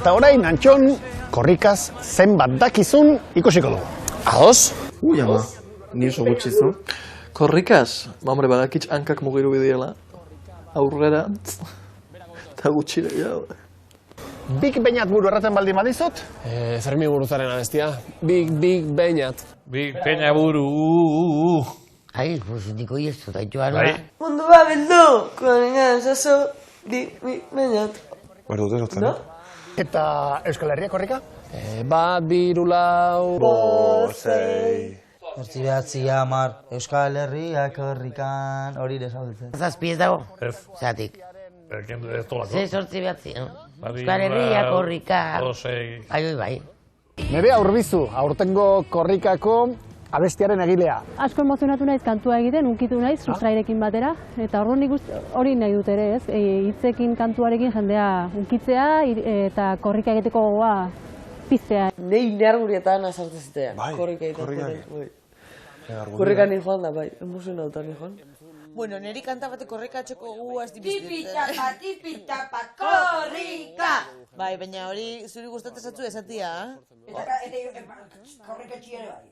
Eta orain, Antxon, korrikaz zenbat dakizun ikusiko dugu. Ados? Ama, ni oso gutxizu. Korrikaz? Hombre, badakitz hankak mugiru bideela. Aurrera. Eta gutxi gehiago. Big Beñat buru erraten baldin badizut? Fermi Guruzaren abestia. Big Beñat. Big Peña buru, Ai, pues niko iezu, da joan. Mundua bildu, korengan zazo, Big Beñat. Bari dute zotzen, Eta Euskal Herria korrika? Bat, biru, lau... Bosei. Hortzi behatzi hamar, Euskal Herria korrikan, hori desauditzen. Zazpi ez dago? Ez. Zatik. Erkendu ez tolako. Ze sortzi behatzi, no? Euskal Herria korrika. Bosei. Bai. Nerea Urbizu, aurtengo korrikako abestiaren egilea. Asko emozionatu naiz kantua egiten, unkitu naiz, sustrairekin batera, eta orduan nik hori nahi dut ere, ez? Hitzekin kantuarekin jendea unkitzea eta korrika egiteko gogoa piztea. Nei neargurietan azartu zitea, Bai, korrika egiten. korrika. Korrika ni joan da, bai, emozionauta ni joan. Bueno, neri kanta bate korrikatzeko guaz Tipitapa, tipitapa, korrika! Bai, baina hori zuri gustatzen zatzu esatia, Eta korrika txiere bai.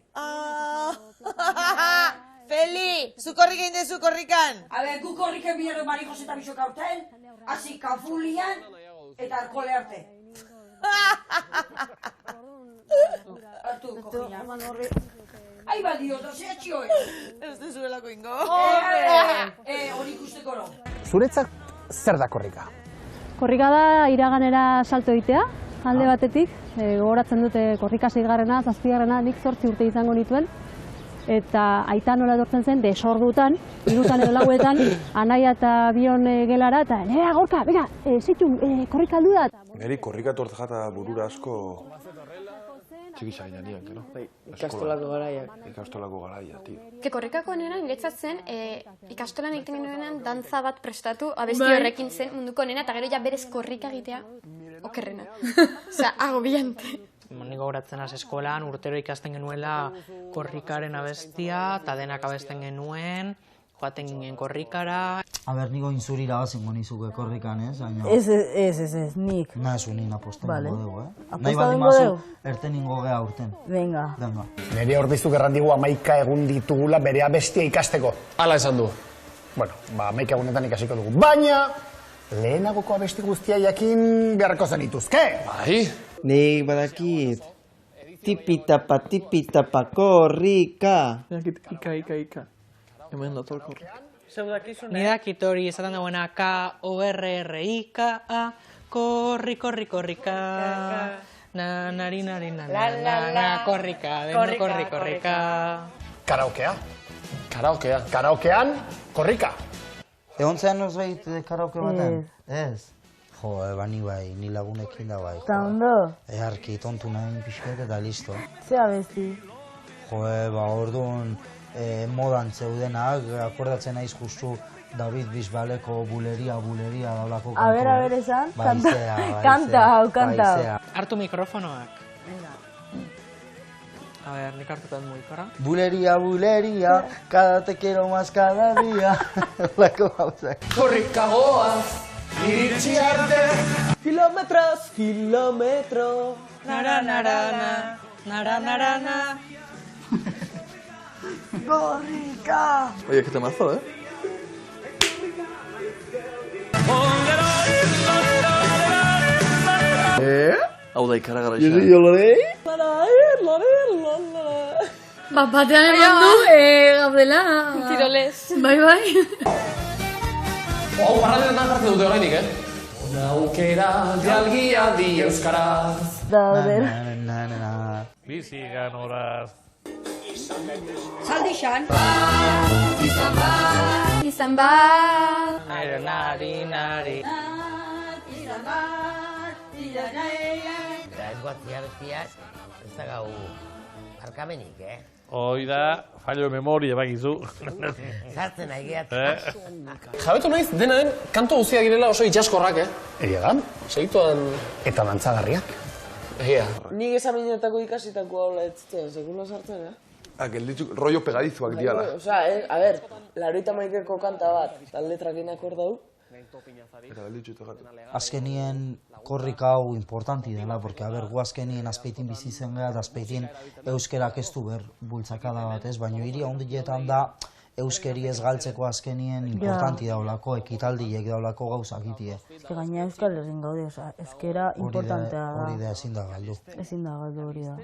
Feli, zu korrika indezu korrikan! Gu korriken bidero Mari Jose eta Bisoka urten, hasi kanfulian eta arkole arte. Artu, kojina. Ai badio, dozea txioen. Ez dezuelako ingo. Hori ikusteko no. Zuretzat zer da korrika? Korrika da iraganera salto egitea, alde batetik. Gogoratzen dute korrika 6garrena, 7garrena, nik 8 urte izango nituen. Eta aita nola etortzen zen, desordutan, 3 edo 4etan, anaia eta bion gelara, eta nera gorka, bega, zeitu, korrika aldu da. Neri korrika tortzata burura asko txiki zainaniak, no? Ikastolako garaiak. Ikastolako garaia, tio. Korrikako nena ingetzatzen, ikastolan egiten genuenean dantza bat prestatu, abesti horrekin zen munduko nena, eta gero ja berez korrika egitea, okerrena. Osea, agobiante. Nik gogoratzen az eskolan, urtero ikasten genuela korrikaren abestia, eta denak abesten genuen, joaten ginen korrikara. Niko inzuri irabazingo nizuke korrikan, ez? Ez, nik. Nahezu nina aposten ingo dugu, Nahi baldin mazu, erten ingo geha urten. Venga. Nerea Urbizu gerrandigu 11 egun ditugula bere abestia ikasteko. Hala esan du. Bueno, 11 egunetan ikasiko dugu. Baina, lehenagoko abesti guztia jakin beharko zenituzke. Bai. Nik badakit. Tipitapa, korrika. Ika. Hemen dator korrika. Ni dakit hori esaten dagoena K-O-R-R-I-K-A, korrika. Nari, korrika, deno korrika. Karaokea. Karaokean, korrika. Egon zean norbait karaoke baten? Ez. Jo, bani bai, ni lagunekin da bai. Eta ondo? Eharki, tontu nahi pixket eta listo. Ze abesti? Jo, orduan modan zeudenak, akordatzen naiz justu David Bisbaleko buleria daulako kantu. A ber, esan? Kanta hau. Hartu mikrofonoak. A ver, nik hartutan mugikora. Buleria, cada te quiero más cada día. Lako gauzak. Korrika goaz, iritsi arte. Kilometro. Nara. Korrika! Oye, que temazo, Hau da ikara gara Batean eman du, gaudela. Tirolez. Bai. Hau, barratetan jartzen dute horreinik, Aukera, dialgia di euskaraz. Dauder. Bizi ganoraz. Zaldixan. Izan bat. Nari. Eta ez guatzia bestiak, ez da gau arkamenik, Hoi da, fallo de memoria bakizu. Zartzen nahi gehat. Jabetu naiz, dena den, kantu guztiak girela oso itxaskorrak, Egia da. Segituan... Eta dantzagarriak. Egia. Nik esaminetako ikasitako hola ez zitzen, sekula sartzen, Gelditzu, rollo pegadizuak diala. Osea, a ber, 80ko kanta bat, eta letrakin akordau, Eta gelditzu tegatu. Azkenien korrika hau importanti dela, porque gu azkenien Azpeitin bizi zen gara, eta Azpeitin euskerak ez du ber bultzakada bat, ez? Baina hiri handietan da euskeri ez galtzeko azkenien importanti daulako, ekitaldiek daulako gauzak itie. Gaina Euskal Herrin gaude, euskera importantea da. Hori da ezin da galdu. Ezin da galdu hori da.